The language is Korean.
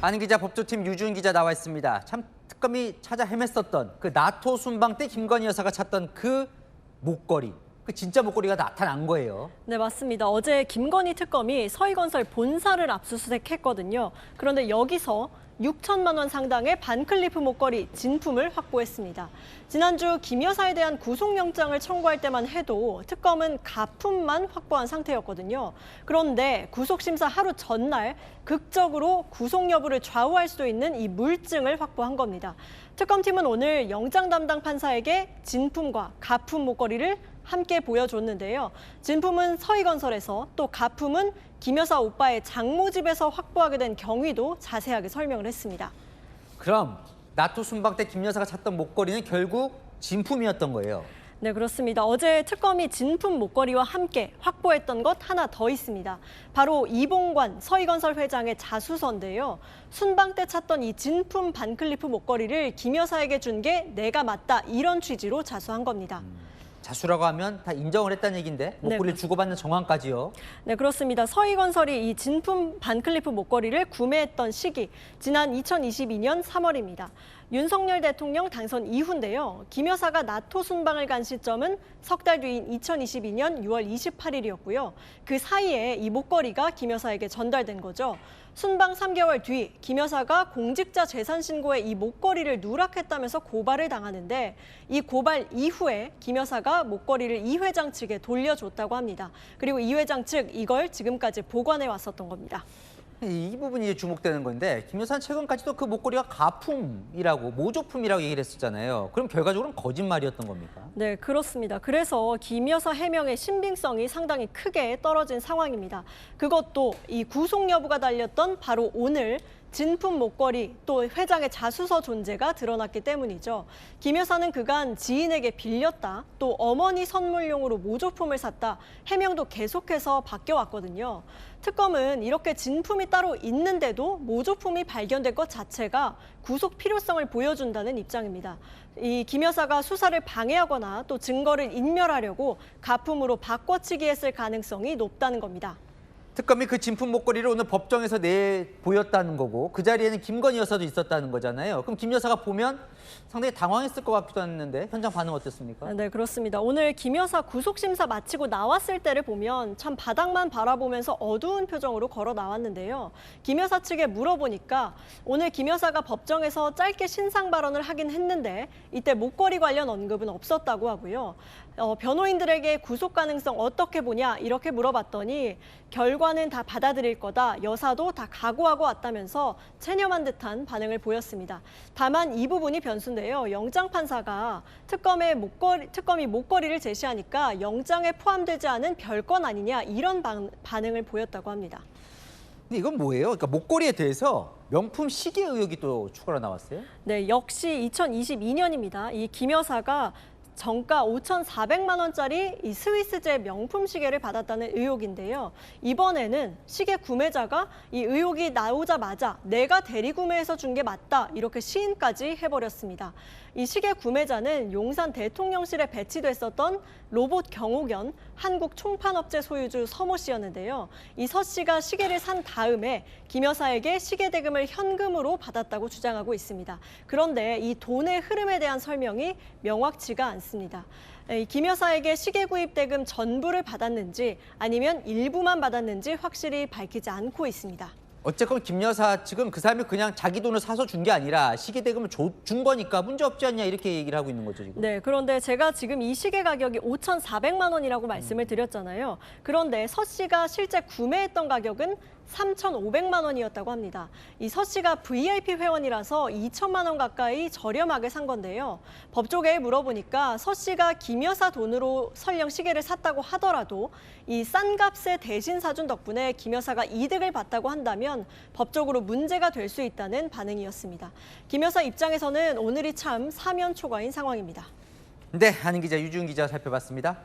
안인 기자, 법조팀 유준 기자 나와 있습니다. 참 특검이 찾아 헤맸었던 그 나토 순방 때 김건희 여사가 찾던 그 목걸이, 그 진짜 목걸이가 나타난 거예요. 네, 맞습니다. 어제 김건희 특검이 서희건설 본사를 압수수색했거든요. 그런데 여기서 6천만 원 상당의 반클리프 목걸이 진품을 확보했습니다. 지난주 김 여사에 대한 구속영장을 청구할 때만 해도 특검은 가품만 확보한 상태였거든요. 그런데 구속심사 하루 전날 극적으로 구속 여부를 좌우할 수도 있는 이 물증을 확보한 겁니다. 특검팀은 오늘 영장 담당 판사에게 진품과 가품 목걸이를 함께 보여줬는데요. 진품은 서희건설에서, 또 가품은 김 여사 오빠의 장모집에서 확보하게 된 경위도 자세하게 설명을 했습니다. 그럼 나토 순방 때 김 여사가 찾던 목걸이는 결국 진품이었던 거예요. 네, 그렇습니다. 어제 특검이 진품 목걸이와 함께 확보했던 것 하나 더 있습니다. 바로 이봉관 서희건설 회장의 자수서인데요. 순방 때 찾던 이 진품 반클리프 목걸이를 김 여사에게 준 게 내가 맞다, 이런 취지로 자수한 겁니다. 자수라고 하면 다 인정을 했다는 얘기인데 목걸이를 주고받는 정황까지요. 네, 그렇습니다. 서희건설이 이 진품 반클리프 목걸이를 구매했던 시기, 지난 2022년 3월입니다. 윤석열 대통령 당선 이후인데요. 김 여사가 나토 순방을 간 시점은 석 달 뒤인 2022년 6월 28일이었고요. 그 사이에 이 목걸이가 김 여사에게 전달된 거죠. 순방 3개월 뒤 김 여사가 공직자 재산 신고에 이 목걸이를 누락했다면서 고발을 당하는데, 이 고발 이후에 김 여사가 목걸이를 이 회장 측에 돌려줬다고 합니다. 그리고 이 회장 측 이걸 지금까지 보관해 왔었던 겁니다. 이 부분이 이제 주목되는 건데, 김 여사는 최근까지도 그 목걸이가 가품이라고, 모조품이라고 얘기를 했었잖아요. 그럼 결과적으로는 거짓말이었던 겁니까? 네, 그렇습니다. 그래서 김 여사 해명의 신빙성이 상당히 크게 떨어진 상황입니다. 그것도 이 구속 여부가 달렸던 바로 오늘 진품 목걸이, 또 회장의 자수서 존재가 드러났기 때문이죠. 김 여사는 그간 지인에게 빌렸다, 또 어머니 선물용으로 모조품을 샀다, 해명도 계속해서 바뀌어왔거든요. 특검은 이렇게 진품이 따로 있는데도 모조품이 발견된 것 자체가 구속 필요성을 보여준다는 입장입니다. 이 김 여사가 수사를 방해하거나 또 증거를 인멸하려고 가품으로 바꿔치기 했을 가능성이 높다는 겁니다. 특검이 그 진품 목걸이를 오늘 법정에서 내보였다는 거고, 그 자리에는 김건희 여사도 있었다는 거잖아요. 그럼 김 여사가 보면 상당히 당황했을 것 같기도 했는데 현장 반응 어땠습니까? 네, 그렇습니다. 오늘 김 여사 구속심사 마치고 나왔을 때를 보면 참 바닥만 바라보면서 어두운 표정으로 걸어 나왔는데요. 김 여사 측에 물어보니까 오늘 김 여사가 법정에서 짧게 신상 발언을 하긴 했는데 이때 목걸이 관련 언급은 없었다고 하고요. 변호인들에게 구속 가능성 어떻게 보냐 이렇게 물어봤더니 결과는 다 받아들일 거다, 여사도 다 각오하고 왔다면서 체념한 듯한 반응을 보였습니다. 다만 이 부분이 변수인데요. 영장 판사가 특검이 목걸이를 제시하니까 영장에 포함되지 않은 별건 아니냐, 이런 반응을 보였다고 합니다. 근데 이건 뭐예요? 그러니까 목걸이에 대해서 명품 시계 의혹이 또 추가로 나왔어요? 네, 역시 2022년입니다. 이 김 여사가 정가 5,400만 원짜리 이 스위스제 명품 시계를 받았다는 의혹인데요. 이번에는 시계 구매자가 이 의혹이 나오자마자 내가 대리구매해서 준 게 맞다, 이렇게 시인까지 해버렸습니다. 이 시계 구매자는 용산 대통령실에 배치됐었던 로봇 경호견 한국 총판업체 소유주 서모 씨였는데요. 이 서 씨가 시계를 산 다음에 김 여사에게 시계 대금을 현금으로 받았다고 주장하고 있습니다. 그런데 이 돈의 흐름에 대한 설명이 명확치가 않습니다. 김 여사에게 시계 구입 대금 전부를 받았는지 아니면 일부만 받았는지 확실히 밝히지 않고 있습니다. 어쨌건 김 여사 측은 그 사람이 그냥 자기 돈을 사서 준 게 아니라 시계 대금을 준 거니까 문제 없지 않냐, 이렇게 얘기를 하고 있는 거죠, 지금. 네, 그런데 제가 지금 이 시계 가격이 5,400만 원이라고 말씀을 드렸잖아요. 그런데 서 씨가 실제 구매했던 가격은 3,500만 원이었다고 합니다. 이 서 씨가 VIP 회원이라서 2천만 원 가까이 저렴하게 산 건데요. 법조계에 물어보니까 서 씨가 김 여사 돈으로 설령 시계를 샀다고 하더라도 이 싼 값에 대신 사준 덕분에 김 여사가 이득을 봤다고 한다면 법적으로 문제가 될 수 있다는 반응이었습니다. 김 여사 입장에서는 오늘이 참 사면 초과인 상황입니다. 네, 안인 기자, 유준 기자 살펴봤습니다.